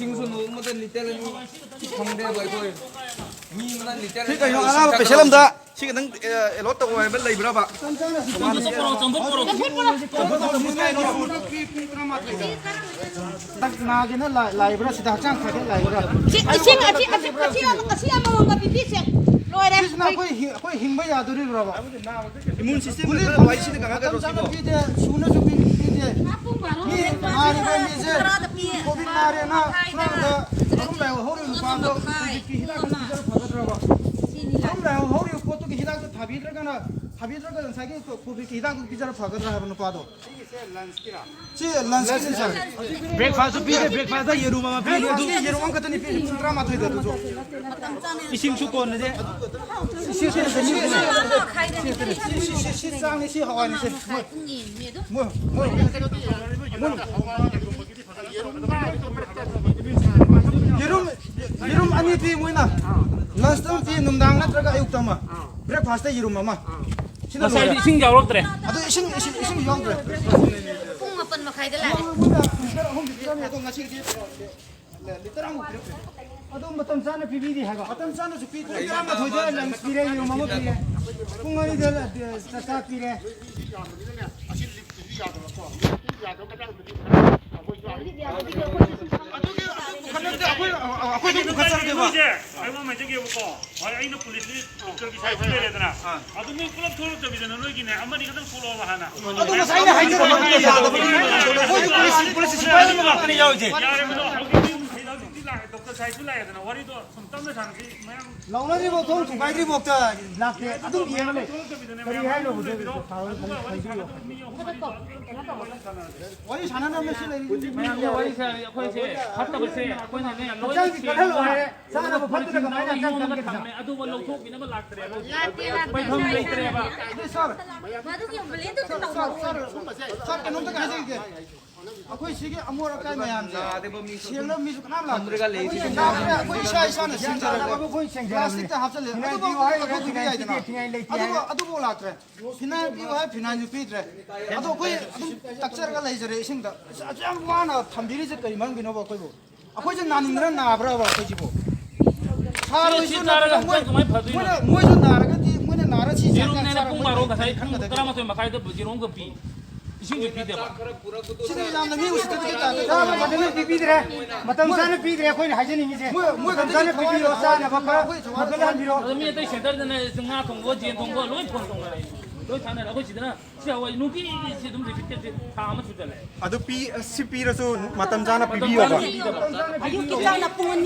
이싱수 노무든 리테는 성대고 이거 미무든 리테는 thì cái nó phải xem làm ra chỉ cái năng lót tàu này bên lấy bữa bạc mà cái nó lại bữa sẽ đặt trang phải cái lại bữa rồi đấy khôi hình bây giờ tôi đi rồi bà immune system cái loại xí cái cái rồi cái gì xuống nó chụp cái gìนี่มาดิเป็นนี่สิโควิดมาเรียนะผมแล้วเขาเรียกว่าก็ที่ฮิลาก็จะพักตัวบ่ผมแล้วเขาเรียกว่าตัวฮิลาก็ทับอีกแล้วกันนะทับอีกแล้วกันสักกี่โควิดฮิลาก็จะพักตัวให้มันपादो जी लंच की sir breakfast भी है ब्रेकफास्ट ये रूम में भी ये रूम का तो नहीं फिर ड्रामा तो इधर तो इसिंग सुको ने दे 시 쌍이 시 하와니 시 뭐 yerum ani pi muina lunch time pi numdang natraga ayuk tama breakfast ta yerum mama sina sai ising jawab tre adu ising yong tre pung mapan makai de la ko ngasi ki literang mu adu matam sana pi bi di ha matam sana su pi gram ma thoi de lunch pi re yerum mama pi re pung ani de sa pi re 아이고 저기 보고 아이는 폴리스 저기 잘 풀려야 되나 아도 뭐 클럽 토로 저기는 너기네 아무리 가든 폴로 하나 adu ma sai na hai de police sipai ma apni jao je doctor साहब बुलाया था ना वरी तो संतम में सांगी मैं launa ri bo thong chukai ri bo ta lakte adu ye le kari hai lo bude thawal khai ri wari sana na me sile मैं वरी से कोई से हट तब से कोई ने लोई chang ki kadal ho hai sana bo phat ka mai na chang kan ke मैं अदु वो लोग भी ना लाग रे लाते कोई हम नहीं रे बा sir madu ki beli tu tu sir ke nom ta ka hai ke akoi sige amor ka mayam ja siang mi su kanam la का ले akoi sai sana sing ja la bo koi sing ja plastic ta hap chale adu bo hai ka ki ai dana adu bo la tre phina bi hai phina ni pi tre adu koi adu takchar ka lai jare sing da ajam wana thambiri je kai mang bi no bo koi bo akoi je naning ran na bra ba koi ji bo 사로 이슈 나라가 뭐 나라가 뭐 나라 치 지롱 내내 뽕바로 가사이 드라마 좀 막아야 돼 지롱 그 비. 이신주 비대 봐. 신이 남는 미국 시대겠다. 다음에 맞는 비비드래. 맞던 사는 비드래. 거기 하지는 이제. 뭐 감사는 비비로 싸나 봐봐. 그걸 한 비로. 그러면 또 셔더는 승하 통고 지연 통고 로이 폰 통고. 로이 타는 라고 지더나. 시아와 누기 지금 비때 다음은 주절래. 아도 pi CP 라서 마탐 자나 비비요 봐 ayun kita na pungan